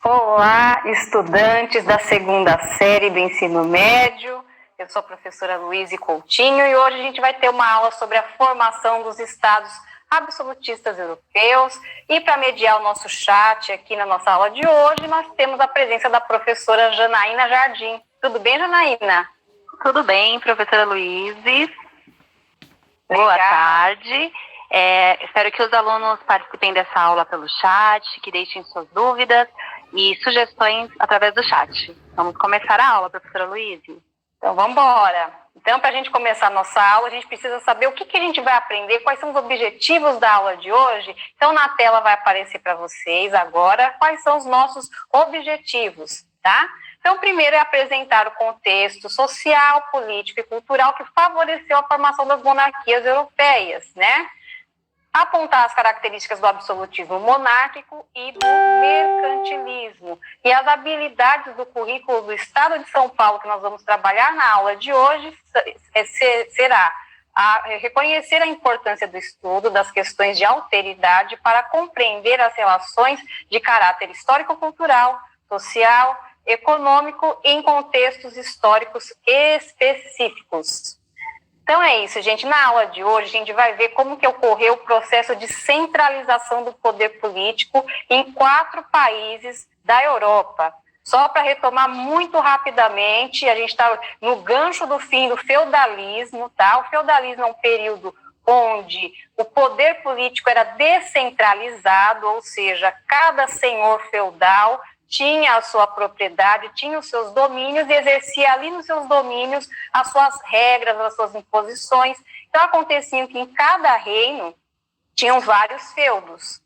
Olá, estudantes da segunda série do ensino médio. Eu sou a professora Luíse Coutinho e hoje a gente vai ter uma aula sobre a formação dos estados absolutistas europeus. E para mediar o nosso chat aqui na nossa aula de hoje, nós temos a presença da professora Janaína Jardim. Tudo bem, Janaína? Tudo bem, professora Luíse. Boa tarde. Espero que os alunos participem dessa aula pelo chat, que deixem suas dúvidas e sugestões através do chat. Vamos começar a aula, professora Luíse. Então, vamos embora. Então, para a gente começar a nossa aula, a gente precisa saber o que a gente vai aprender, quais são os objetivos da aula de hoje. Então, na tela vai aparecer para vocês agora quais são os nossos objetivos, tá? Então, primeiro é apresentar o contexto social, político e cultural que favoreceu a formação das monarquias europeias, né? Apontar as características do absolutismo monárquico e do mercantilismo. E as habilidades do currículo do Estado de São Paulo, que nós vamos trabalhar na aula de hoje, será reconhecer a importância do estudo das questões de alteridade para compreender as relações de caráter histórico-cultural, social, econômico em contextos históricos específicos. Então é isso, gente. Na aula de hoje, a gente vai ver como que ocorreu o processo de centralização do poder político em 4 países da Europa. Só para retomar muito rapidamente, a gente está no gancho do fim do feudalismo, tá? O feudalismo é um período onde o poder político era descentralizado, ou seja, cada senhor feudal tinha a sua propriedade, tinha os seus domínios e exercia ali nos seus domínios as suas regras, as suas imposições. Então, acontecia que em cada reino tinham vários feudos,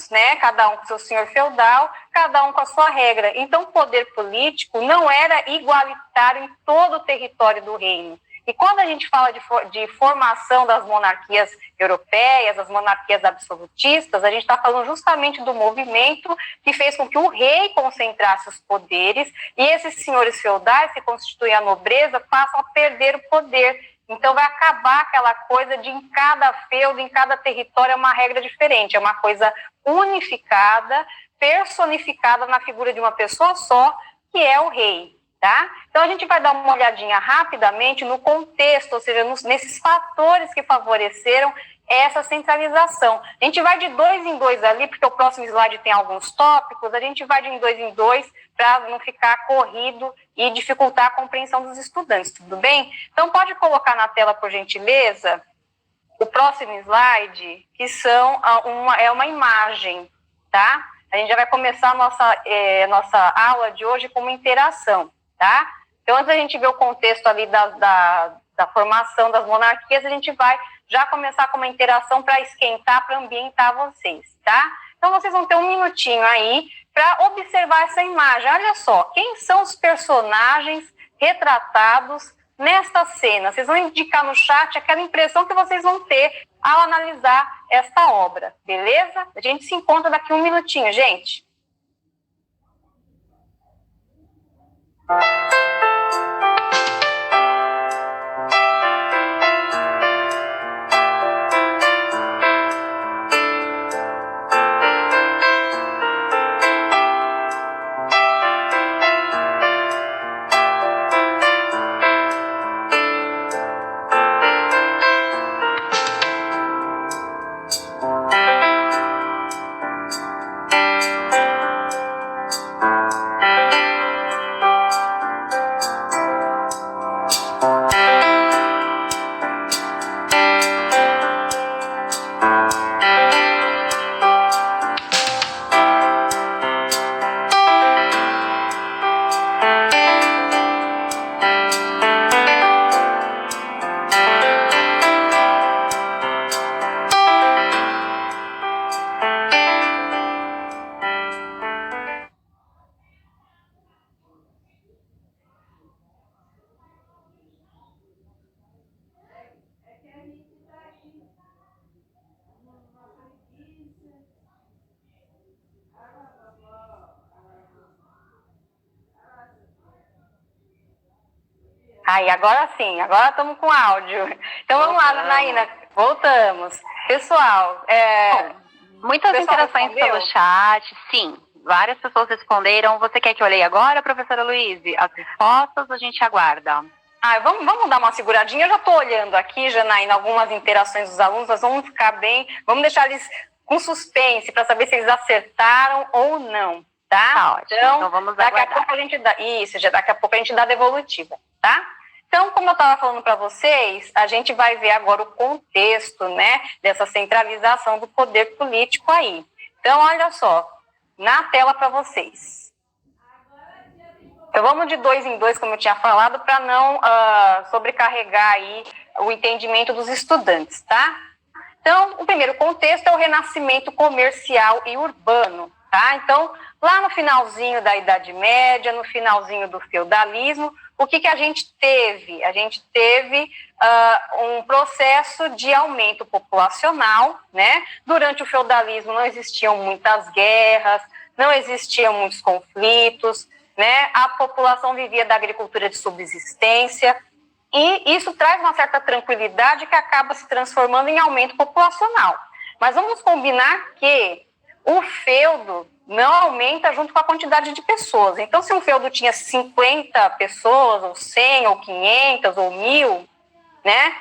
né? Cada um com seu senhor feudal, cada um com a sua regra. Então, o poder político não era igualitário em todo o território do reino. E quando a gente fala de formação das monarquias europeias, as monarquias absolutistas, a gente está falando justamente do movimento que fez com que o rei concentrasse os poderes e esses senhores feudais, que constituem a nobreza, passam a perder o poder. Então vai acabar aquela coisa de em cada feudo, em cada território é uma regra diferente, é uma coisa unificada, personificada na figura de uma pessoa só, que é o rei. Tá? Então, a gente vai dar uma olhadinha rapidamente no contexto, ou seja, nesses fatores que favoreceram essa centralização. A gente vai de 2 em 2 ali, porque o próximo slide tem alguns tópicos, a gente vai de 2 em 2 para não ficar corrido e dificultar a compreensão dos estudantes, tudo bem? Então, pode colocar na tela, por gentileza, o próximo slide, que é uma imagem, tá? A gente já vai começar a nossa aula de hoje com uma interação. Tá? Então, antes da gente ver o contexto ali da formação das monarquias, a gente vai já começar com uma interação para esquentar, para ambientar vocês, tá? Então, vocês vão ter um minutinho aí para observar essa imagem. Olha só, quem são os personagens retratados nesta cena? Vocês vão indicar no chat aquela impressão que vocês vão ter ao analisar esta obra, beleza? A gente se encontra daqui um minutinho, gente. Aí, agora sim, agora estamos com áudio. Então vamos lá, Janaína, voltamos. Pessoal, muitas interações pelo chat, sim. várias pessoas responderam. Você quer que eu leia agora, professora Luíse? As respostas a gente aguarda. Vamos dar uma seguradinha. Eu já estou olhando aqui, Janaína, algumas interações dos alunos. Nós vamos ficar bem, vamos deixar eles com suspense para saber se eles acertaram ou não, tá? Tá ótimo. Então vamos daqui aguardar. a pouco a gente dá, isso, já daqui a pouco a gente dá a devolutiva, tá? Então, como eu estava falando para vocês, a gente vai ver agora o contexto, né, dessa centralização do poder político aí. Então, olha só, na tela para vocês. Então, vamos de 2 em 2, como eu tinha falado, para não sobrecarregar aí o entendimento dos estudantes, tá? Então, o primeiro contexto é o renascimento comercial e urbano, tá? Então, lá no finalzinho da Idade Média, no finalzinho do feudalismo, o que a gente teve? A gente teve um processo de aumento populacional, né? Durante o feudalismo não existiam muitas guerras, não existiam muitos conflitos, né? A população vivia da agricultura de subsistência, e isso traz uma certa tranquilidade que acaba se transformando em aumento populacional. Mas vamos combinar que o feudo não aumenta junto com a quantidade de pessoas. Então, se um feudo tinha 50 pessoas, ou 100, ou 500, ou 1.000, né?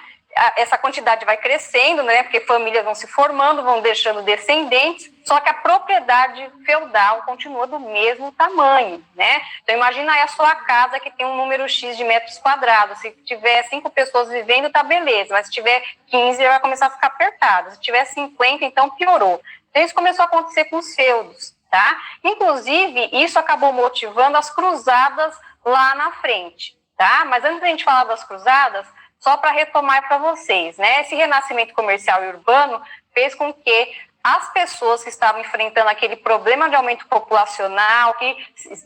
Essa quantidade vai crescendo, né? Porque famílias vão se formando, vão deixando descendentes, só que a propriedade feudal continua do mesmo tamanho, né? Então, imagina aí a sua casa que tem um número X de metros quadrados. Se tiver 5 pessoas vivendo, tá beleza. Mas se tiver 15, vai começar a ficar apertado. Se tiver 50, então piorou. Então, isso começou a acontecer com os feudos, tá? Inclusive, isso acabou motivando as cruzadas lá na frente, tá? Mas antes da gente falar das cruzadas, só para retomar para vocês, né? Esse renascimento comercial e urbano fez com que as pessoas que estavam enfrentando aquele problema de aumento populacional, que,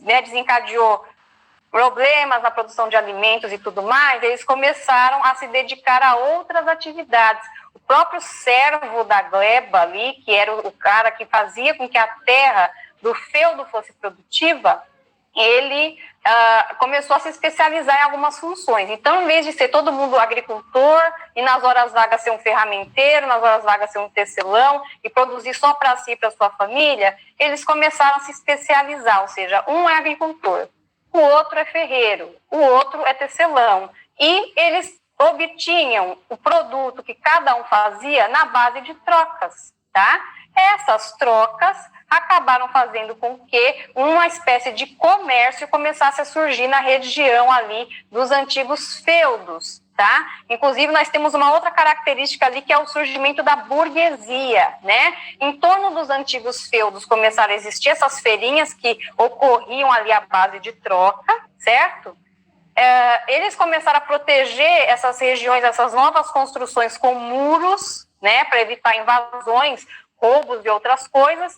né, desencadeou problemas na produção de alimentos e tudo mais, eles começaram a se dedicar a outras atividades. O próprio servo da gleba ali, que era o cara que fazia com que a terra do feudo fosse produtiva, ele começou a se especializar em algumas funções. Então, em vez de ser todo mundo agricultor e nas horas vagas ser um ferramenteiro, nas horas vagas ser um tecelão e produzir só para si e para sua família, eles começaram a se especializar, ou seja, um é agricultor, o outro é ferreiro, o outro é tecelão. E eles obtinham o produto que cada um fazia na base de trocas, tá? Essas trocas acabaram fazendo com que uma espécie de comércio começasse a surgir na região ali dos antigos feudos, tá? Inclusive, nós temos uma outra característica ali, que é o surgimento da burguesia, né? Em torno dos antigos feudos começaram a existir essas feirinhas que ocorriam ali à base de troca, certo? Eles começaram a proteger essas regiões, essas novas construções com muros, né? Para evitar invasões, roubos e outras coisas.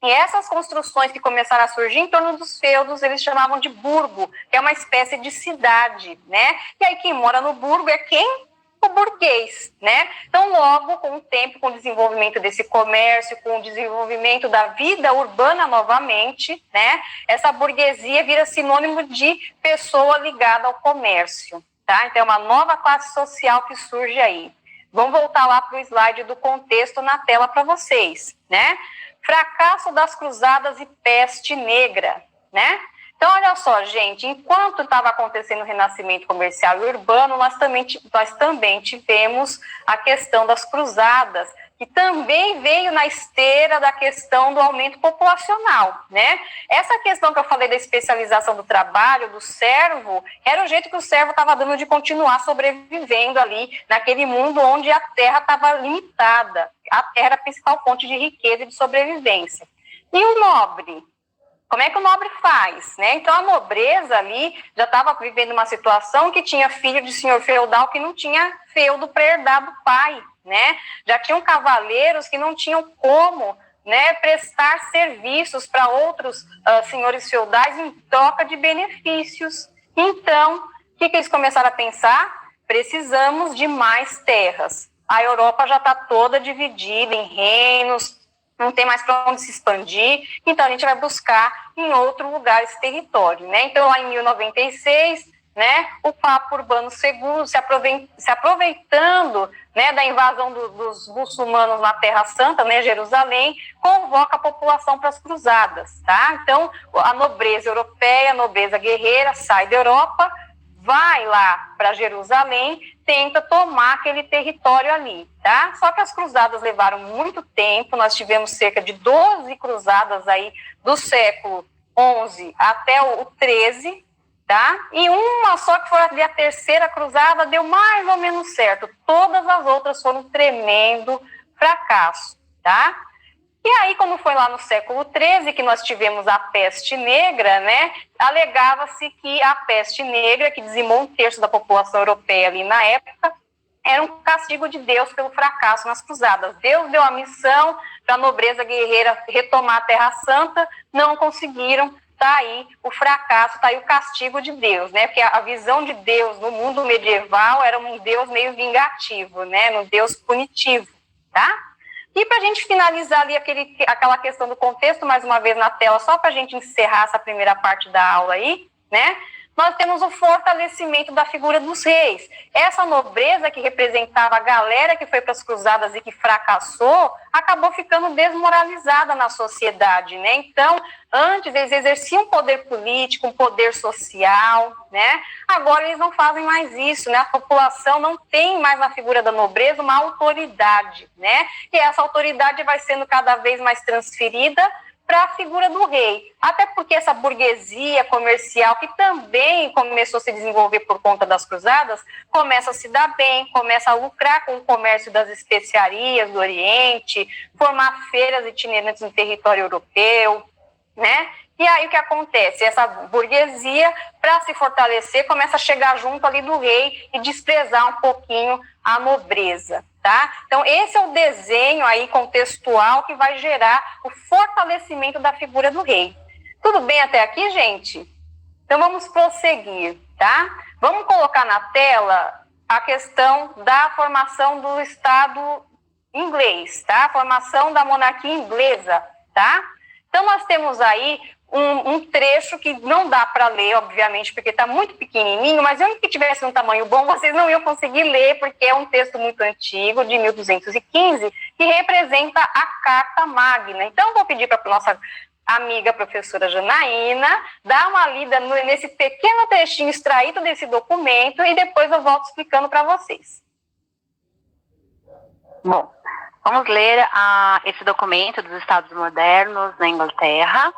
E essas construções que começaram a surgir em torno dos feudos, eles chamavam de burgo, que é uma espécie de cidade, né? E aí quem mora no burgo é quem? O burguês, né? Então, logo, com o tempo, com o desenvolvimento desse comércio, com o desenvolvimento da vida urbana novamente, né? Essa burguesia vira sinônimo de pessoa ligada ao comércio, tá? Então, é uma nova classe social que surge aí. Vamos voltar lá para o slide do contexto na tela para vocês, né? Fracasso das cruzadas e peste negra, né? Então, olha só, gente, enquanto estava acontecendo o renascimento comercial e urbano, nós também tivemos a questão das cruzadas, que também veio na esteira da questão do aumento populacional, né? Essa questão que eu falei da especialização do trabalho, do servo, era o jeito que o servo estava dando de continuar sobrevivendo ali, naquele mundo onde a terra estava limitada. A terra era a principal fonte de riqueza e de sobrevivência. E o nobre? Como é que o nobre faz, né? Então, a nobreza ali já estava vivendo uma situação que tinha filho de senhor feudal que não tinha feudo para herdar do pai, né? Já tinham cavaleiros que não tinham como, né, prestar serviços para outros senhores feudais em troca de benefícios. Então, o que eles começaram a pensar? Precisamos de mais terras. A Europa já está toda dividida em reinos, não tem mais para onde se expandir, então a gente vai buscar em outro lugar esse território, né? Então, lá em 1096, né, o Papa Urbano II, se aproveitando, né, da invasão dos muçulmanos na Terra Santa, né, Jerusalém, convoca a população para as cruzadas, tá? Então, a nobreza europeia, a nobreza guerreira, sai da Europa, vai lá para Jerusalém, tenta tomar aquele território ali, tá? Só que as cruzadas levaram muito tempo, nós tivemos cerca de 12 cruzadas aí do século XI até o XIII, tá? E uma só que foi a terceira cruzada deu mais ou menos certo. Todas as outras foram um tremendo fracasso, tá? E aí, quando foi lá no século XIII, que nós tivemos a peste negra, né? Alegava-se que a peste negra, que dizimou 1/3 da população europeia ali na época, era um castigo de Deus pelo fracasso nas cruzadas. Deus deu a missão para a nobreza guerreira retomar a Terra Santa, não conseguiram. Está aí o fracasso, está aí o castigo de Deus, né? Porque a visão de Deus no mundo medieval era um Deus meio vingativo, né? Um Deus punitivo, tá? E para a gente finalizar ali aquela questão do contexto, mais uma vez na tela, só para a gente encerrar essa primeira parte da aula aí, né? Nós temos o fortalecimento da figura dos reis. Essa nobreza que representava a galera que foi para as cruzadas e que fracassou, acabou ficando desmoralizada na sociedade, né? Então, antes eles exerciam poder político, um poder social, né? Agora eles não fazem mais isso, né? A população não tem mais na figura da nobreza uma autoridade, né? E essa autoridade vai sendo cada vez mais transferida para a figura do rei. Até porque essa burguesia comercial, que também começou a se desenvolver por conta das cruzadas, começa a se dar bem, começa a lucrar com o comércio das especiarias do Oriente, formar feiras itinerantes no território europeu, né? E aí o que acontece? Essa burguesia, para se fortalecer, começa a chegar junto ali do rei e desprezar um pouquinho a nobreza, tá? Então esse é o desenho aí contextual que vai gerar o fortalecimento da figura do rei. Tudo bem até aqui, gente? Então vamos prosseguir, tá? Vamos colocar na tela a questão da formação do Estado inglês, tá? A formação da monarquia inglesa, tá? Então nós temos aí um trecho que não dá para ler, obviamente, porque está muito pequenininho, mas mesmo que tivesse um tamanho bom, vocês não iam conseguir ler, porque é um texto muito antigo, de 1215, que representa a Carta Magna. Então, vou pedir para a nossa amiga professora Janaína dar uma lida nesse pequeno trechinho extraído desse documento e depois eu volto explicando para vocês. Bom, vamos ler esse documento dos Estados Modernos na Inglaterra.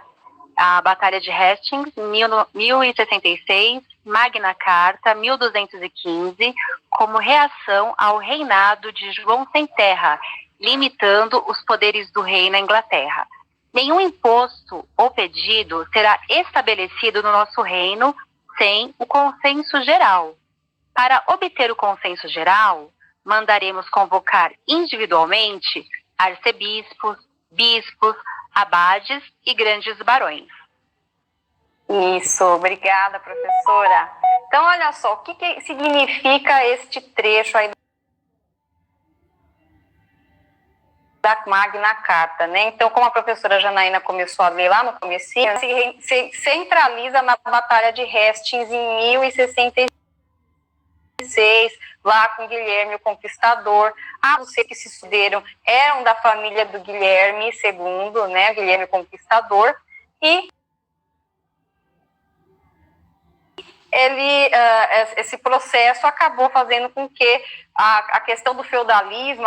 A Batalha de Hastings, 1066, Magna Carta, 1215, como reação ao reinado de João Sem Terra, limitando os poderes do rei na Inglaterra. Nenhum imposto ou pedido será estabelecido no nosso reino sem o consenso geral. Para obter o consenso geral, mandaremos convocar individualmente arcebispos, bispos, abades e grandes barões. Isso, obrigada, professora. Então, olha só, o que significa este trecho aí da Magna Carta, né? Então, como a professora Janaína começou a ler lá no comecinho, se centraliza na Batalha de Hastings em 1066, lá com Guilherme o Conquistador. Os que se sucederam eram da família do Guilherme II, né? Guilherme o Conquistador. E esse processo acabou fazendo com que a questão do feudalismo,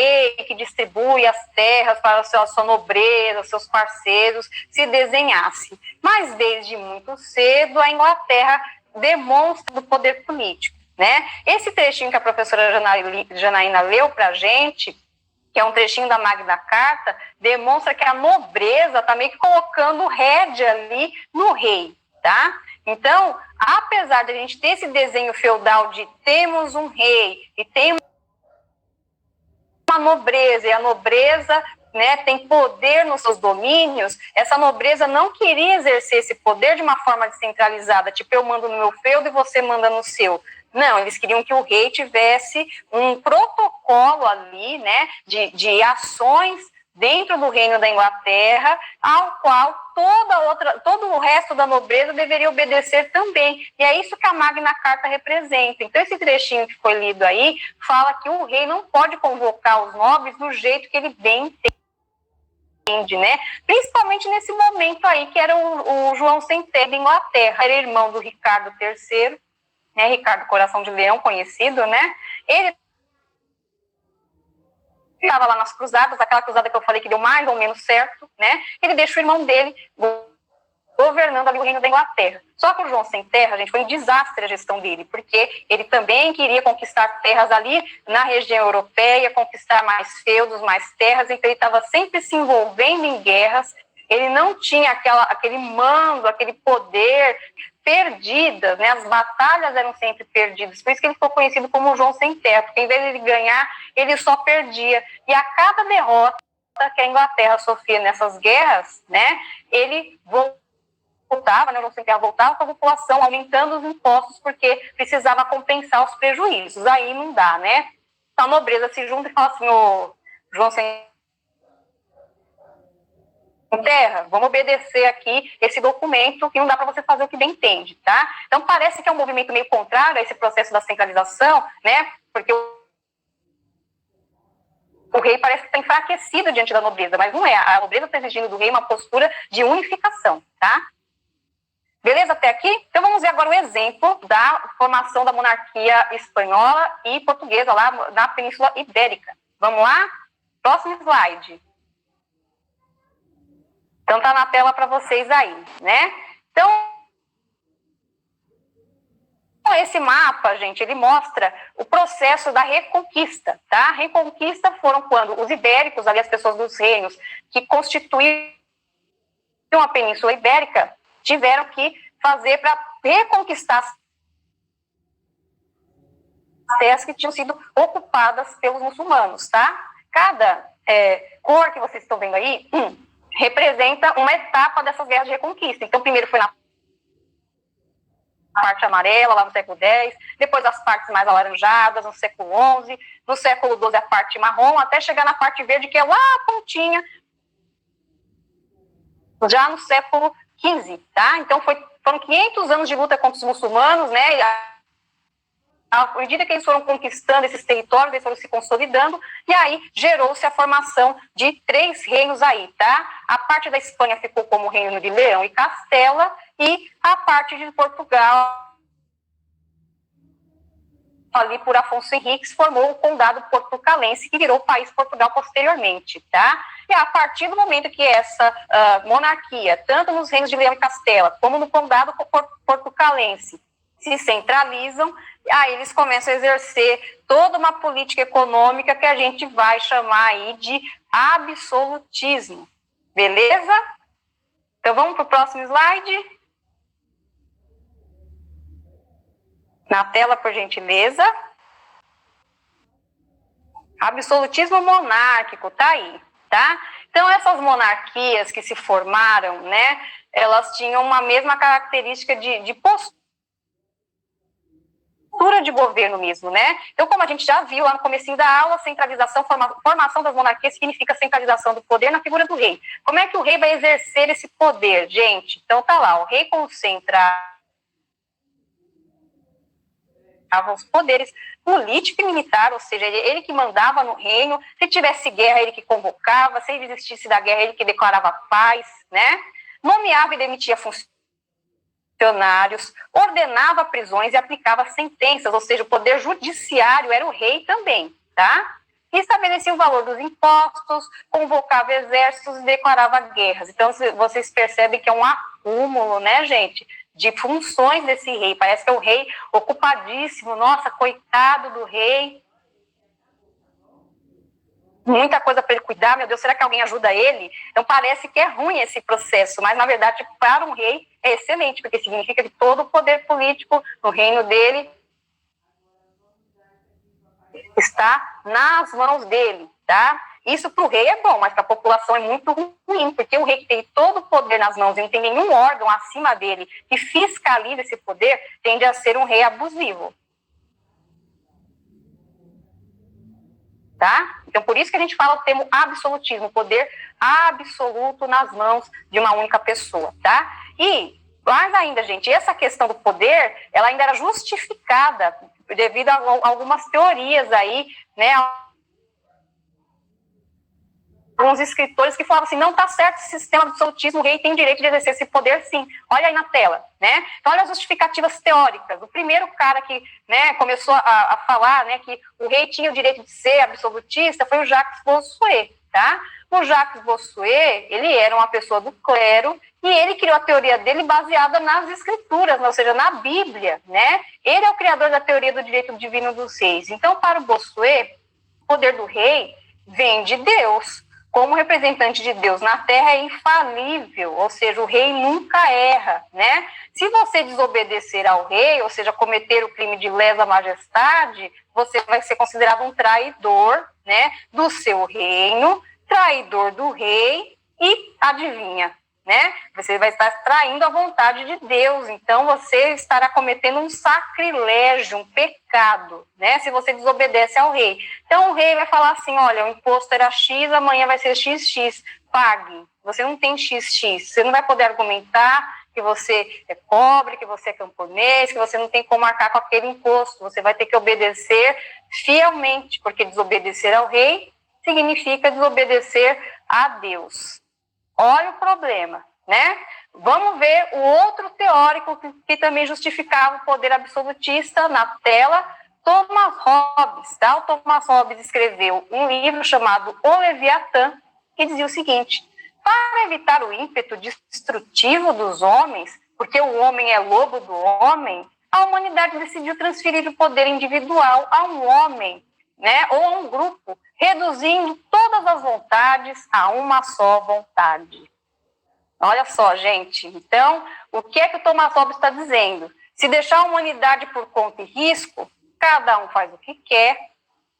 que distribui as terras para a sua nobreza, seus parceiros, se desenhasse. Mas desde muito cedo a Inglaterra demonstra o poder político, né? Esse trechinho que a professora Janaína leu para a gente, que é um trechinho da Magna Carta, demonstra que a nobreza está meio que colocando rédea ali no rei, tá? Então, apesar de a gente ter esse desenho feudal de temos um rei e temos uma nobreza, e a nobreza, né, tem poder nos seus domínios, essa nobreza não queria exercer esse poder de uma forma descentralizada, tipo, eu mando no meu feudo e você manda no seu. Não, eles queriam que o rei tivesse um protocolo ali, né, de ações dentro do reino da Inglaterra, ao qual todo o resto da nobreza deveria obedecer também. E é isso que a Magna Carta representa. Então, esse trechinho que foi lido aí fala que o rei não pode convocar os nobres do jeito que ele bem entende, né? Principalmente nesse momento aí, que era o João Centeno da Inglaterra, era irmão do Ricardo III, né? Ricardo Coração de Leão, conhecido, né? Ele estava lá nas cruzadas, aquela cruzada que eu falei que deu mais ou menos certo, né? Ele deixa o irmão dele governando ali o reino da Inglaterra. Só que o João Sem Terra, gente, foi um desastre a gestão dele, porque ele também queria conquistar terras ali na região europeia, conquistar mais feudos, mais terras, então ele estava sempre se envolvendo em guerras, ele não tinha aquele mando, aquele poder, perdidas, né? As batalhas eram sempre perdidas, por isso que ele ficou conhecido como João Sem Terra, porque em vez de ele ganhar, ele só perdia. E a cada derrota que a Inglaterra sofria nessas guerras, né, ele voltava, né, o João Sem Terra voltava com a população, aumentando os impostos, porque precisava compensar os prejuízos. Aí não dá, né? Então a nobreza se junta e fala assim, ô João Sem Terra, vamos obedecer aqui esse documento que não dá para você fazer o que bem entende, tá? Então parece que é um movimento meio contrário a esse processo da centralização, né? Porque o rei parece que está enfraquecido diante da nobreza, mas não é. A nobreza está exigindo do rei uma postura de unificação, tá? Beleza até aqui? Então vamos ver agora o exemplo da formação da monarquia espanhola e portuguesa lá na Península Ibérica. Vamos lá? Próximo slide. Então tá na tela para vocês aí, né? Então, esse mapa, gente, ele mostra o processo da reconquista, tá? Reconquista foram quando os ibéricos, ali as pessoas dos reinos que constituíram a Península Ibérica, tiveram que fazer para reconquistar as terras que tinham sido ocupadas pelos muçulmanos, tá? Cada cor que vocês estão vendo aí representa uma etapa dessas guerras de reconquista. Então, primeiro foi na parte amarela, lá no século X, depois as partes mais alaranjadas, no século XI, no século XII a parte marrom, até chegar na parte verde, que é lá a pontinha, já no século XV, tá? Então, foram 500 anos de luta contra os muçulmanos, né? À medida que eles foram conquistando esses territórios, eles foram se consolidando, e aí gerou-se a formação de 3 reinos aí, tá? A parte da Espanha ficou como Reino de Leão e Castela, e a parte de Portugal, ali por Afonso Henriques, formou o Condado Portucalense, que virou o país Portugal posteriormente, tá? E a partir do momento que essa monarquia, tanto nos reinos de Leão e Castela, como no Condado Portucalense, se centralizam, aí eles começam a exercer toda uma política econômica que a gente vai chamar aí de absolutismo. Beleza? Então vamos para o próximo slide. Na tela, por gentileza. Absolutismo monárquico, tá aí, tá? Então essas monarquias que se formaram, né, elas tinham uma mesma característica de postura de governo mesmo, né? Então, como a gente já viu lá no comecinho da aula, centralização, formação das monarquias significa centralização do poder na figura do rei. Como é que o rei vai exercer esse poder, gente? Então tá lá, o rei concentra os poderes político e militar, ou seja, ele que mandava no reino, se tivesse guerra, ele que convocava, se ele desistisse da guerra, ele que declarava paz, né? Nomeava e demitia funcionários, ordenava prisões e aplicava sentenças, ou seja, o poder judiciário era o rei também, tá? E estabelecia o valor dos impostos, convocava exércitos e declarava guerras. Então, vocês percebem que é um acúmulo, né, gente, de funções desse rei. Parece que é o rei ocupadíssimo, nossa, coitado do rei. Muita coisa para ele cuidar, meu Deus, será que alguém ajuda ele? Então parece que é ruim esse processo, mas na verdade para um rei é excelente, porque significa que todo o poder político no reino dele está nas mãos dele, tá? Isso para o rei é bom, mas para a população é muito ruim, porque o rei que tem todo o poder nas mãos e não tem nenhum órgão acima dele que fiscaliza esse poder, tende a ser um rei abusivo. tá? Então, por isso que a gente fala o termo absolutismo, poder absoluto nas mãos de uma única pessoa, tá? E, mais ainda, gente, essa questão do poder, ela ainda era justificada devido a algumas teorias aí, né, alguns escritores que falavam assim, não está certo esse sistema de absolutismo, o rei tem o direito de exercer esse poder sim. Olha aí na tela, né? Então, olha as justificativas teóricas. O primeiro cara que, né, começou a falar, né, que o rei tinha o direito de ser absolutista foi o Jacques Bossuet, tá? O Jacques Bossuet, ele era uma pessoa do clero e ele criou a teoria dele baseada nas escrituras, ou seja, na Bíblia, né? Ele é o criador da teoria do direito divino dos reis. Então, para o Bossuet, o poder do rei vem de Deus. Como representante de Deus na terra é infalível, ou seja, o rei nunca erra, né? Se você desobedecer ao rei, ou seja, cometer o crime de lesa majestade, você vai ser considerado um traidor, né, do seu reino, traidor do rei e adivinha, né? Você vai estar traindo a vontade de Deus, então você estará cometendo um sacrilégio, um pecado, né? Se você desobedece ao rei. Então o rei vai falar assim, olha, o imposto era X, amanhã vai ser XX, pague. Você não tem XX, você não vai poder argumentar que você é pobre, que você é camponês, que você não tem como arcar com aquele imposto, você vai ter que obedecer fielmente, porque desobedecer ao rei significa desobedecer a Deus. Olha o problema, né? Vamos ver o outro teórico que também justificava o poder absolutista na tela, Thomas Hobbes, tá? O Thomas Hobbes escreveu um livro chamado O Leviatã, que dizia o seguinte, para evitar o ímpeto destrutivo dos homens, porque o homem é lobo do homem, a humanidade decidiu transferir o poder individual a um homem, né? Ou a um grupo, reduzindo todas as vontades a uma só vontade. Olha só, gente. Então, o que é que o Thomas Hobbes está dizendo? Se deixar a humanidade por conta e risco, cada um faz o que quer,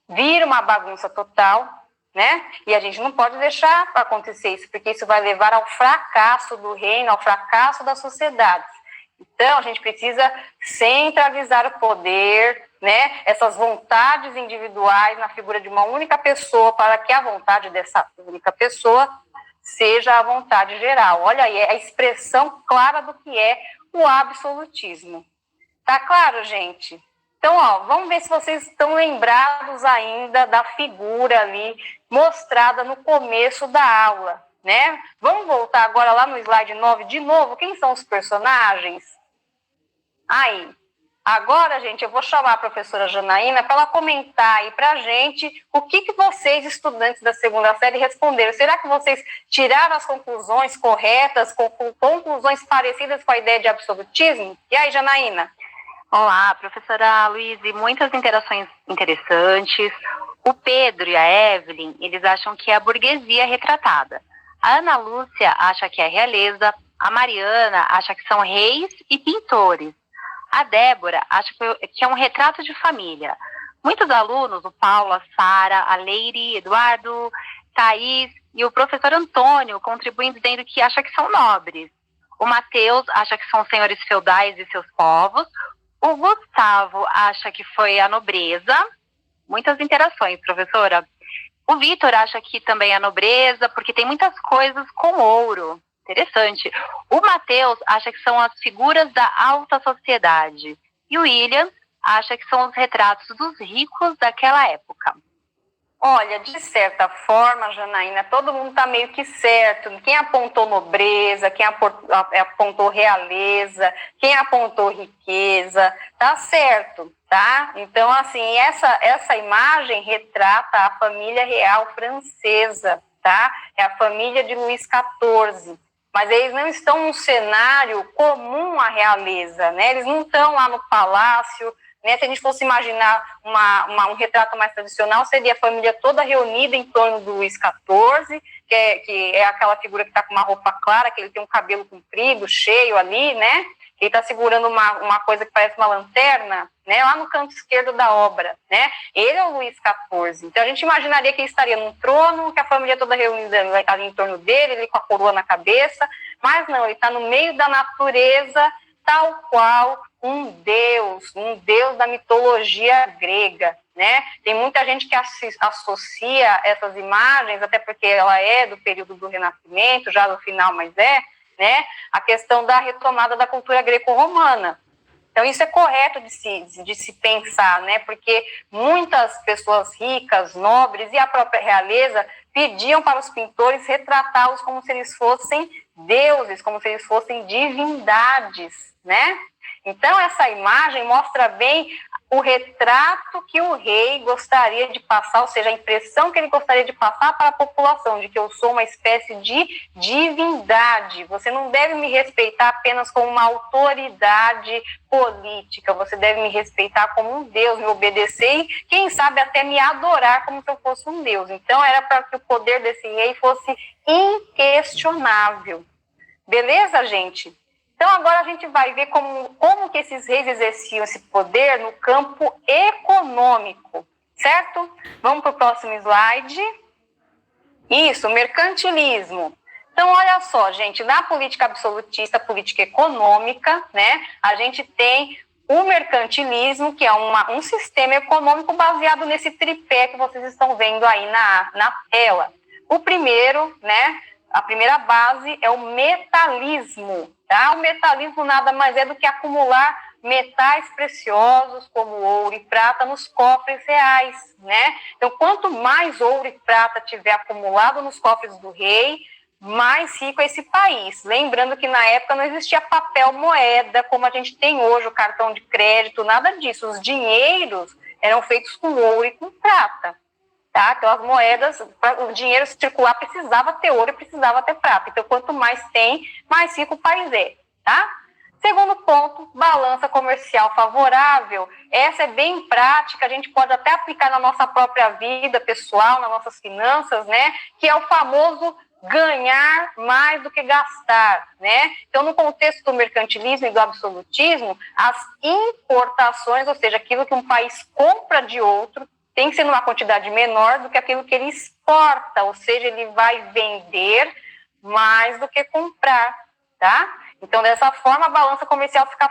vira uma bagunça total, né? E a gente não pode deixar acontecer isso, porque isso vai levar ao fracasso do reino, ao fracasso da sociedade. Então, a gente precisa centralizar o poder, né? Essas vontades individuais na figura de uma única pessoa, para que a vontade dessa única pessoa seja a vontade geral. Olha aí, é a expressão clara do que é o absolutismo. Tá claro, gente? Então, ó, vamos ver se vocês estão lembrados ainda da figura ali mostrada no começo da aula, né? Vamos voltar agora lá no slide 9 de novo. Quem são os personagens? Aí. Agora, gente, eu vou chamar a professora Janaína para ela comentar aí para a gente o que vocês, estudantes da segunda série, responderam. Será que vocês tiraram as conclusões corretas, conclusões parecidas com a ideia de absolutismo? E aí, Janaína? Olá, professora Luíse, muitas interações interessantes. O Pedro e a Evelyn, eles acham que é a burguesia retratada. A Ana Lúcia acha que é a realeza, a Mariana acha que são reis e pintores. A Débora acha que é um retrato de família. Muitos alunos, o Paulo, a Sara, a Leire, Eduardo, Thaís e o professor Antônio contribuem dizendo que acha que são nobres. O Matheus acha que são senhores feudais e seus povos. O Gustavo acha que foi a nobreza. Muitas interações, professora. O Vitor acha que também é a nobreza, porque tem muitas coisas com ouro. Interessante. O Matheus acha que são as figuras da alta sociedade. E o William acha que são os retratos dos ricos daquela época. Olha, de certa forma, Janaína, todo mundo está meio que certo. Quem apontou nobreza, quem apontou realeza, quem apontou riqueza, tá certo, tá? Então, assim, essa imagem retrata a família real francesa, tá? É a família de Luís XIV. Mas eles não estão num cenário comum à realeza, né? Eles não estão lá no palácio, né? Se a gente fosse imaginar um retrato mais tradicional, seria a família toda reunida em torno do Luís XIV, que é aquela figura que está com uma roupa clara, que ele tem um cabelo comprido, cheio ali, né? Ele está segurando uma coisa que parece uma lanterna, né? Lá no canto esquerdo da obra, né? Ele é o Luís XIV. Então a gente imaginaria que ele estaria num trono, que a família toda reunida ali em torno dele, ele com a coroa na cabeça, mas não, ele está no meio da natureza, tal qual um deus da mitologia grega. né? Tem muita gente que associa essas imagens, até porque ela é do período do Renascimento, já no final, mas né? A questão da retomada da cultura greco-romana. Então, isso é correto de se pensar, né? Porque muitas pessoas ricas, nobres e a própria realeza pediam para os pintores retratá-los como se eles fossem deuses, como se eles fossem divindades, né? Então, essa imagem mostra bem o retrato que o rei gostaria de passar, ou seja, a impressão que ele gostaria de passar para a população, de que eu sou uma espécie de divindade. Você não deve me respeitar apenas como uma autoridade política, você deve me respeitar como um Deus, me obedecer e, quem sabe, até me adorar como se eu fosse um Deus. Então, era para que o poder desse rei fosse inquestionável. Beleza, gente? Então, agora a gente vai ver como que esses reis exerciam esse poder no campo econômico, certo? Vamos para o próximo slide. Isso, mercantilismo. Então, olha só, gente, na política absolutista, política econômica, né, a gente tem o mercantilismo, que é um sistema econômico baseado nesse tripé que vocês estão vendo aí na tela. O primeiro, né, a primeira base é o metalismo, tá? O metalismo nada mais é do que acumular metais preciosos como ouro e prata nos cofres reais, né? Então, quanto mais ouro e prata tiver acumulado nos cofres do rei, mais rico é esse país. Lembrando que na época não existia papel moeda como a gente tem hoje, o cartão de crédito, nada disso. Os dinheiros eram feitos com ouro e com prata. Tá? Então, as moedas, para o dinheiro circular, precisava ter ouro e precisava ter prata. Então, quanto mais tem, mais rico o país é. Tá? Segundo ponto, balança comercial favorável. Essa é bem prática, a gente pode até aplicar na nossa própria vida pessoal, nas nossas finanças, né? Que é o famoso ganhar mais do que gastar, né? Então, no contexto do mercantilismo e do absolutismo, as importações, ou seja, aquilo que um país compra de outro, tem que ser numa quantidade menor do que aquilo que ele exporta, ou seja, ele vai vender mais do que comprar, tá? Então, dessa forma, a balança comercial fica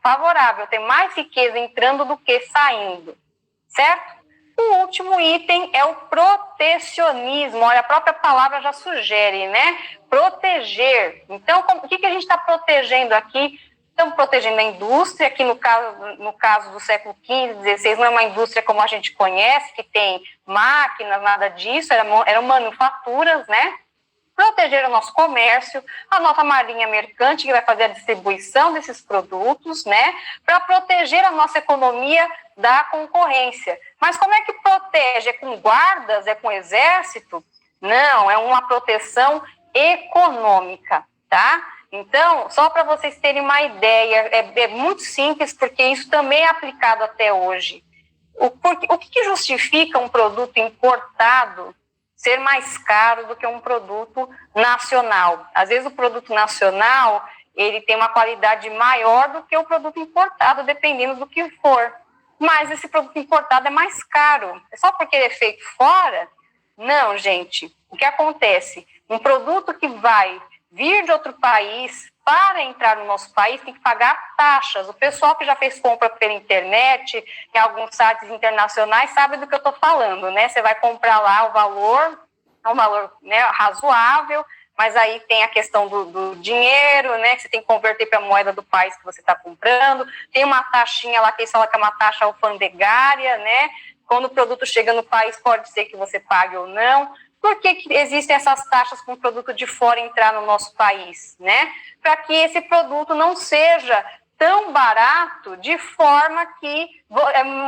favorável, tem mais riqueza entrando do que saindo, certo? O último item é o protecionismo. Olha, a própria palavra já sugere, né? Proteger. Então, o que a gente está protegendo aqui? Estamos protegendo a indústria, que no caso do século XV, XVI, não é uma indústria como a gente conhece, que tem máquinas, nada disso, eram manufaturas, né? Proteger o nosso comércio, a nossa marinha mercante, que vai fazer a distribuição desses produtos, né? Para proteger a nossa economia da concorrência. Mas como é que protege? É com guardas? É com exército? Não, é uma proteção econômica, tá? Então, só para vocês terem uma ideia, é muito simples, porque isso também é aplicado até hoje. O que justifica um produto importado ser mais caro do que um produto nacional? Às vezes o produto nacional, ele tem uma qualidade maior do que o produto importado, dependendo do que for. Mas esse produto importado é mais caro. É só porque ele é feito fora? Não, gente. O que acontece? Um produto que vai vir de outro país para entrar no nosso país tem que pagar taxas. O pessoal que já fez compra pela internet, em alguns sites internacionais, sabe do que eu estou falando, né? Você vai comprar lá o valor, é um valor, né, razoável, mas aí tem a questão do dinheiro, né, que você tem que converter para a moeda do país que você está comprando. Tem uma taxinha lá que eles falam que é uma taxa alfandegária, né? Quando o produto chega no país, pode ser que você pague ou não. Por que existem essas taxas para um produto de fora entrar no nosso país, né? Para que esse produto não seja tão barato, de forma que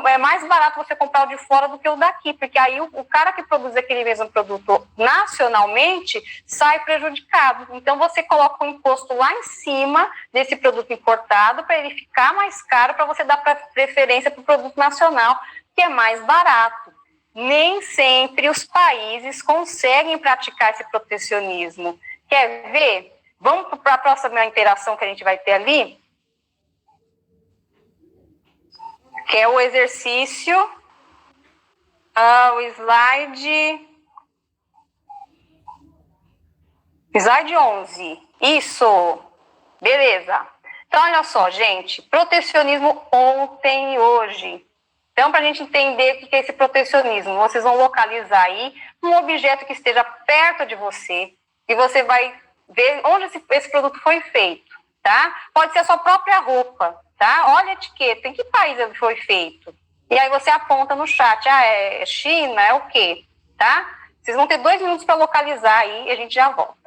é mais barato você comprar o de fora do que o daqui, porque aí o cara que produz aquele mesmo produto nacionalmente sai prejudicado. Então, você coloca o imposto lá em cima desse produto importado para ele ficar mais caro, para você dar preferência para o produto nacional, que é mais barato. Nem sempre os países conseguem praticar esse protecionismo. Quer ver? Vamos para a próxima interação que a gente vai ter ali, que é o exercício, o slide 11. Isso, beleza. Então, olha só, gente, protecionismo ontem e hoje. Então, para a gente entender o que é esse protecionismo, vocês vão localizar aí um objeto que esteja perto de você e você vai ver onde esse produto foi feito, tá? Pode ser a sua própria roupa, tá? Olha a etiqueta, em que país ele foi feito? E aí você aponta no chat, é China, é o quê? Tá? Vocês vão ter 2 minutos para localizar aí e a gente já volta.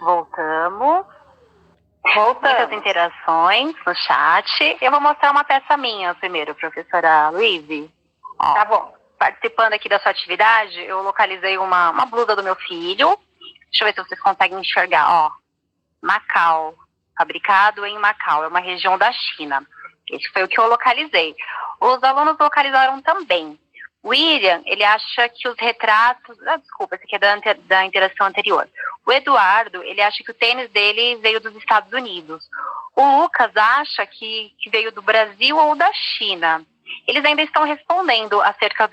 Voltamos. Muitas interações no chat. Eu vou mostrar uma peça minha primeiro, professora Luíse. Tá bom. Participando aqui da sua atividade, eu localizei uma blusa do meu filho. Deixa eu ver se vocês conseguem enxergar. Ó, Macau, fabricado em Macau, é uma região da China. Esse foi o que eu localizei. Os alunos localizaram também. O William, ele acha que os retratos... desculpa, esse aqui é da interação anterior. O Eduardo, ele acha que o tênis dele veio dos Estados Unidos. O Lucas acha que veio do Brasil ou da China. Eles ainda estão respondendo acerca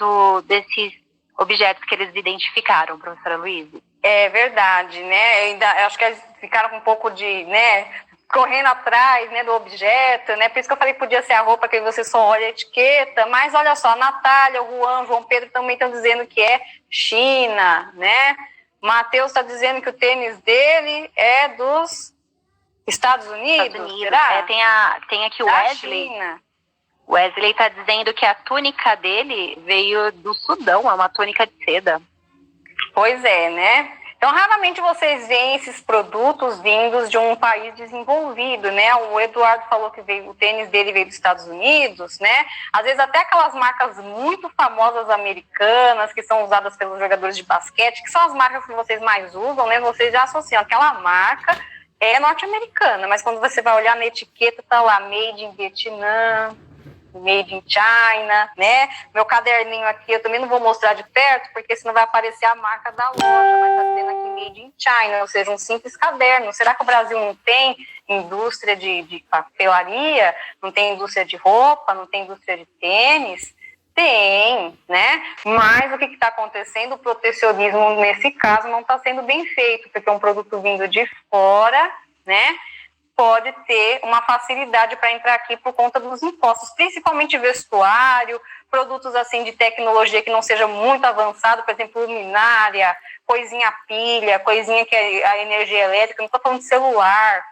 desses objetos que eles identificaram, professora Luíse. É verdade, né? Eu acho que eles ficaram com um pouco de, né, correndo atrás, né, do objeto, né? Por isso que eu falei que podia ser a roupa que você só olha a etiqueta, mas olha só, a Natália, o Juan, João Pedro também estão dizendo que é China, né? Matheus está dizendo que o tênis dele é dos Estados Unidos, será? Tem aqui o da Wesley. China. O Wesley está dizendo que a túnica dele veio do Sudão, é uma túnica de seda. Pois é, né? Então, raramente vocês veem esses produtos vindos de um país desenvolvido, né? O Eduardo falou que o tênis dele veio dos Estados Unidos, né? Às vezes até aquelas marcas muito famosas americanas, que são usadas pelos jogadores de basquete, que são as marcas que vocês mais usam, né? Vocês já associam aquela marca é norte-americana, mas quando você vai olhar na etiqueta, tá lá, Made in Vietnã, Made in China, né? Meu caderninho aqui, eu também não vou mostrar de perto, porque senão vai aparecer a marca da loja, mas tá dizendo aqui Made in China, ou seja, um simples caderno. Será que o Brasil não tem indústria de papelaria? Não tem indústria de roupa? Não tem indústria de tênis? Tem, né? Mas o que está acontecendo? O protecionismo, nesse caso, não está sendo bem feito, porque um produto vindo de fora, né, pode ter uma facilidade para entrar aqui por conta dos impostos, principalmente vestuário, produtos assim de tecnologia que não seja muito avançado, por exemplo, luminária, coisinha pilha, coisinha que é a energia elétrica, não estou falando de celular,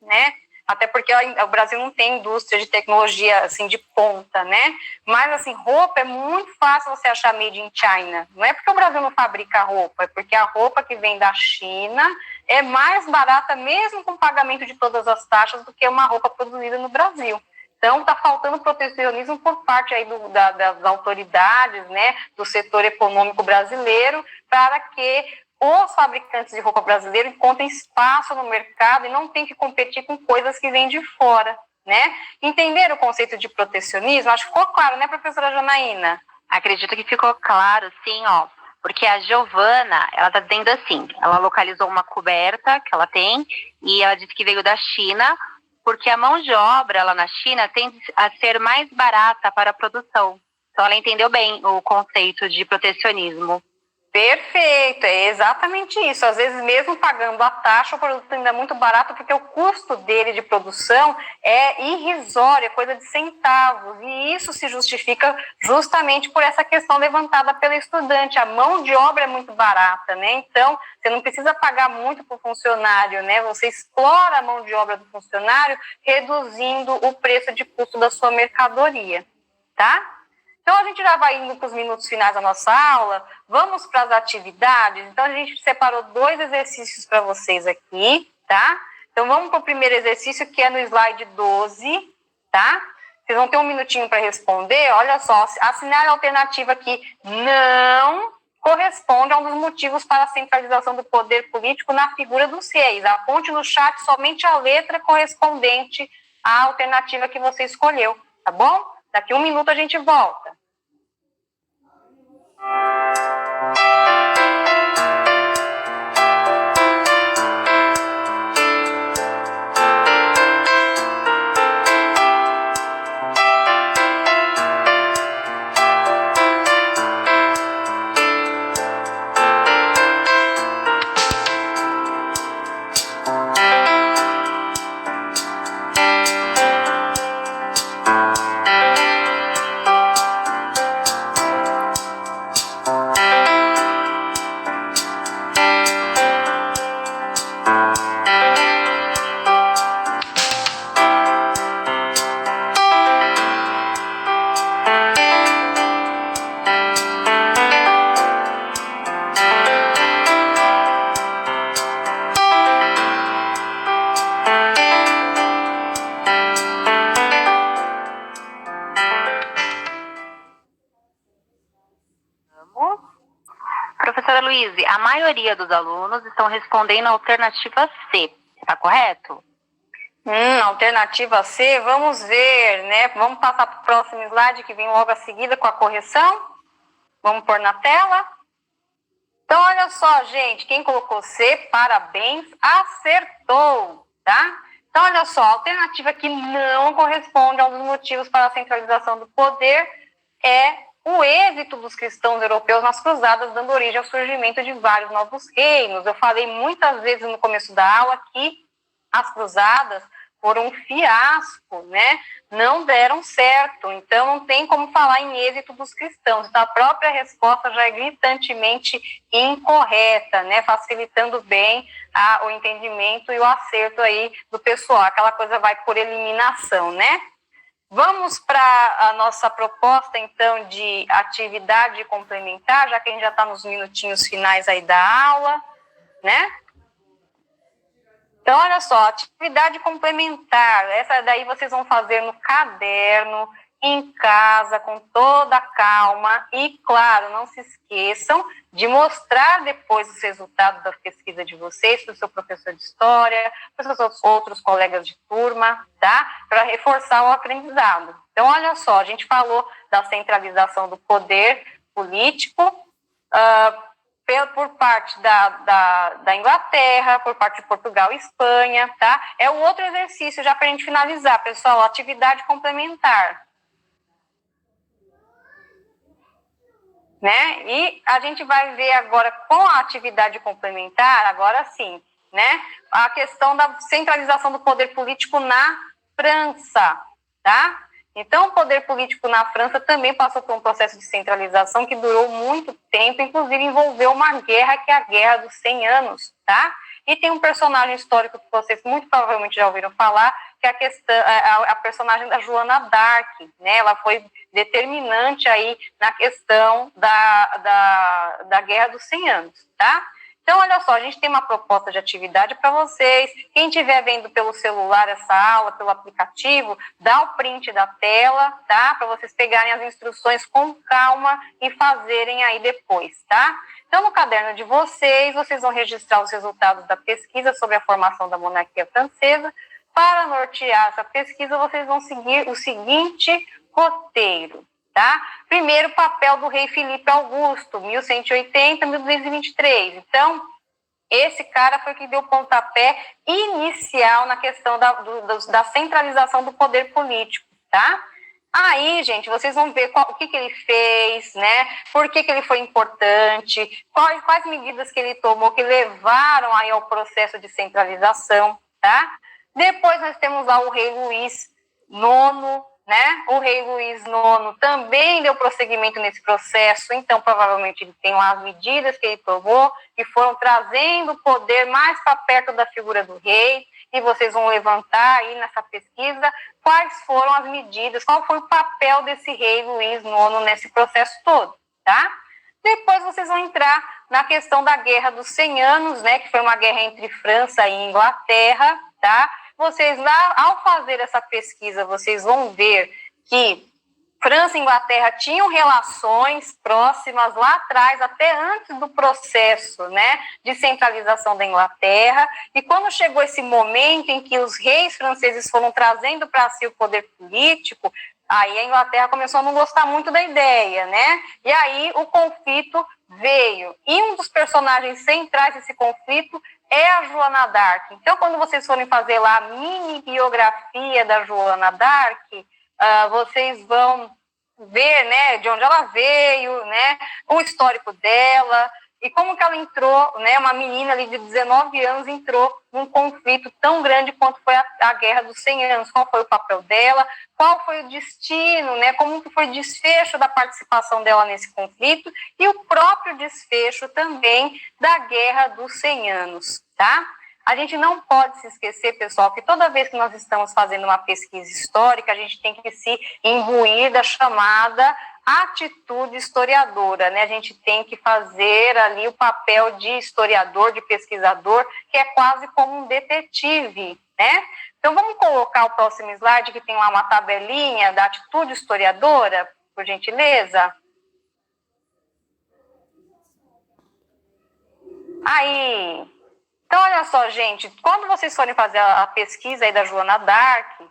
né? Até porque o Brasil não tem indústria de tecnologia assim de ponta, né? Mas assim, roupa é muito fácil você achar made in China. Não é porque o Brasil não fabrica roupa, é porque a roupa que vem da China é mais barata, mesmo com pagamento de todas as taxas, do que uma roupa produzida no Brasil. Então, está faltando protecionismo por parte aí das autoridades, né, do setor econômico brasileiro, para que os fabricantes de roupa brasileiros encontrem espaço no mercado e não tenham que competir com coisas que vêm de fora, né? Entenderam o conceito de protecionismo? Acho que ficou claro, né, professora Janaína? Acredito que ficou claro, sim, ó. Porque a Giovana, ela tá dizendo assim, ela localizou uma coberta que ela tem e ela disse que veio da China, porque a mão de obra lá na China tende a ser mais barata para a produção. Então ela entendeu bem o conceito de protecionismo. Perfeito, é exatamente isso. Às vezes, mesmo pagando a taxa, o produto ainda é muito barato, porque o custo dele de produção é irrisório, é coisa de centavos. E isso se justifica justamente por essa questão levantada pela estudante. A mão de obra é muito barata, né? Então, você não precisa pagar muito para o funcionário, né? Você explora a mão de obra do funcionário, reduzindo o preço de custo da sua mercadoria, tá? Então, a gente já vai indo para os minutos finais da nossa aula, vamos para as atividades. Então, a gente separou 2 exercícios para vocês aqui, tá? Então, vamos para o primeiro exercício, que é no slide 12, tá? Vocês vão ter um minutinho para responder. Olha só, assinale a alternativa que não corresponde a um dos motivos para a centralização do poder político na figura dos reis. Aponte no chat somente a letra correspondente à alternativa que você escolheu, tá bom? Daqui 1 minuto a gente volta. Professora Luíse, a maioria dos alunos estão respondendo a alternativa C, está correto? Alternativa C, vamos ver, né? Vamos passar para o próximo slide que vem logo a seguida com a correção. Vamos pôr na tela. Então, olha só, gente, quem colocou C, parabéns, acertou, tá? Então, olha só, a alternativa que não corresponde a um dos motivos para a centralização do poder é o êxito dos cristãos europeus nas cruzadas, dando origem ao surgimento de vários novos reinos. Eu falei muitas vezes no começo da aula que as cruzadas foram um fiasco, né? Não deram certo, então não tem como falar em êxito dos cristãos. Então, a própria resposta já é gritantemente incorreta, né? Facilitando bem o entendimento e o acerto aí do pessoal. Aquela coisa vai por eliminação, né? Vamos para a nossa proposta, então, de atividade complementar, já que a gente já está nos minutinhos finais aí da aula, né? Então, olha só, atividade complementar, essa daí vocês vão fazer no caderno, em casa, com toda a calma e, claro, não se esqueçam de mostrar depois os resultados da pesquisa de vocês para o seu professor de história, para os seus outros colegas de turma, tá? Para reforçar o aprendizado. Então, olha só, a gente falou da centralização do poder político, por parte da Inglaterra, por parte de Portugal e Espanha, tá? É o outro exercício, já para a gente finalizar, pessoal, atividade complementar. Né? E a gente vai ver agora com a atividade complementar, agora sim, né? A questão da centralização do poder político na França, tá? Então, o poder político na França também passou por um processo de centralização que durou muito tempo, inclusive envolveu uma guerra, que é a Guerra dos 100 Anos, tá? E tem um personagem histórico que vocês muito provavelmente já ouviram falar, que é a personagem da Joana d'Arc, né? Ela foi determinante aí na questão da Guerra dos 100 Anos, tá? Então, olha só, a gente tem uma proposta de atividade para vocês. Quem estiver vendo pelo celular essa aula, pelo aplicativo, dá o print da tela, tá? Para vocês pegarem as instruções com calma e fazerem aí depois, tá? Então, no caderno de vocês vão registrar os resultados da pesquisa sobre a formação da monarquia francesa. Para nortear essa pesquisa, vocês vão seguir o seguinte roteiro, tá? Primeiro, o papel do rei Filipe Augusto, 1180 a 1223. Então, esse cara foi que deu o pontapé inicial na questão da centralização do poder político, tá? Aí, gente, vocês vão ver o que ele fez, né? Por que ele foi importante, quais medidas que ele tomou que levaram aí ao processo de centralização, tá? Depois nós temos lá o rei Luís IX, né? O rei Luís IX também deu prosseguimento nesse processo, então provavelmente ele tem lá as medidas que ele tomou, que foram trazendo o poder mais para perto da figura do rei, e vocês vão levantar aí nessa pesquisa quais foram as medidas, qual foi o papel desse rei Luís IX nesse processo todo, tá? Depois vocês vão entrar na questão da Guerra dos 100 Anos, né, que foi uma guerra entre França e Inglaterra, tá? Vocês lá, ao fazer essa pesquisa, vocês vão ver que França e Inglaterra tinham relações próximas lá atrás, até antes do processo, né, de centralização da Inglaterra. E quando chegou esse momento em que os reis franceses foram trazendo para si o poder político, aí a Inglaterra começou a não gostar muito da ideia, né? E aí o conflito veio. E um dos personagens centrais desse conflito é a Joana d'Arc. Então, quando vocês forem fazer lá a mini biografia da Joana d'Arc, vocês vão ver, né, de onde ela veio, né, o histórico dela, e como que ela entrou, né, uma menina ali de 19 anos entrou num conflito tão grande quanto foi a Guerra dos 100 Anos, qual foi o papel dela, qual foi o destino, né, como que foi o desfecho da participação dela nesse conflito, e o próprio desfecho também da Guerra dos 100 Anos, tá? A gente não pode se esquecer, pessoal, que toda vez que nós estamos fazendo uma pesquisa histórica, a gente tem que se imbuir da chamada atitude historiadora, né? A gente tem que fazer ali o papel de historiador, de pesquisador, que é quase como um detetive, né? Então, vamos colocar o próximo slide, que tem lá uma tabelinha da atitude historiadora, por gentileza. Aí... Então, olha só, gente, quando vocês forem fazer a pesquisa aí da Joana d'Arc,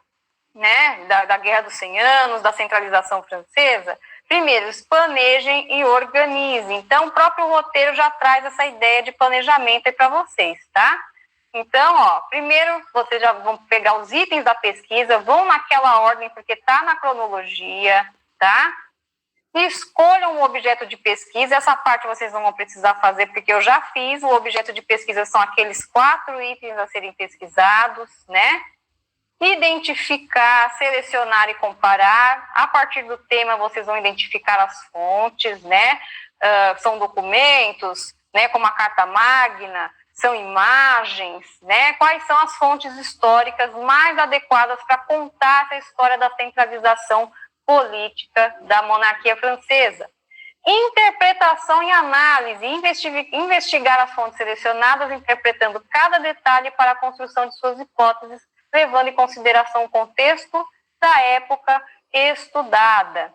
né, da Guerra dos 100 Anos, da centralização francesa, primeiro, planejem e organizem. Então, o próprio roteiro já traz essa ideia de planejamento aí para vocês, tá? Então, ó, primeiro, vocês já vão pegar os itens da pesquisa, vão naquela ordem, porque tá na cronologia, tá? Escolham um objeto de pesquisa, essa parte vocês não vão precisar fazer, porque eu já fiz. O objeto de pesquisa são aqueles 4 itens a serem pesquisados, né? Identificar, selecionar e comparar. A partir do tema, vocês vão identificar as fontes, né? São documentos, né? Como a Carta Magna, são imagens, né? Quais são as fontes históricas mais adequadas para contar essa história da centralização política da monarquia francesa. Interpretação e análise, investigar as fontes selecionadas, interpretando cada detalhe para a construção de suas hipóteses, levando em consideração o contexto da época estudada,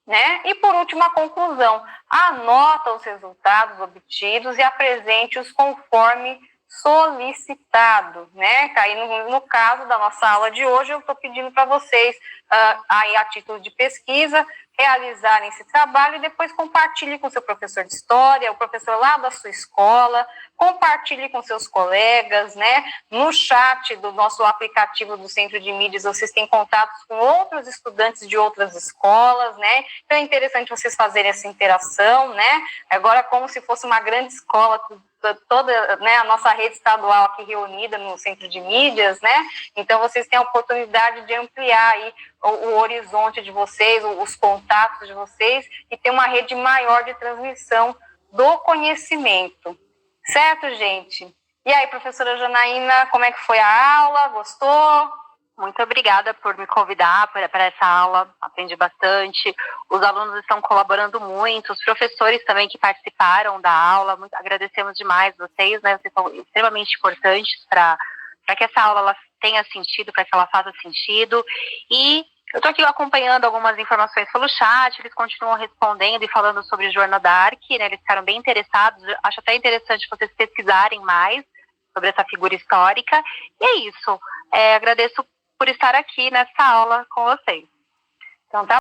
né? E por último, a conclusão. Anota os resultados obtidos e apresente-os conforme solicitado, né? Aí no caso da nossa aula de hoje, eu estou pedindo para vocês, aí a título de pesquisa, realizarem esse trabalho e depois compartilhe com seu professor de história, o professor lá da sua escola, compartilhe com seus colegas, né? No chat do nosso aplicativo do Centro de Mídias, vocês têm contatos com outros estudantes de outras escolas, né? Então é interessante vocês fazerem essa interação, né? Agora, como se fosse uma grande escola, toda, né, a nossa rede estadual aqui reunida no Centro de Mídias, né? Então vocês têm a oportunidade de ampliar aí o horizonte de vocês, os contatos de vocês e ter uma rede maior de transmissão do conhecimento. Certo, gente? E aí, professora Janaína, como é que foi a aula? Gostou? Muito obrigada por me convidar para essa aula, aprendi bastante. Os alunos estão colaborando muito, os professores também que participaram da aula, agradecemos demais vocês, né? Vocês são extremamente importantes para que essa aula ela tenha sentido, para que ela faça sentido. E eu estou aqui acompanhando algumas informações pelo chat, eles continuam respondendo e falando sobre Joana d'Arc, né? Eles ficaram bem interessados, acho até interessante vocês pesquisarem mais sobre essa figura histórica. E é isso, agradeço por estar aqui nessa aula com vocês. Então tá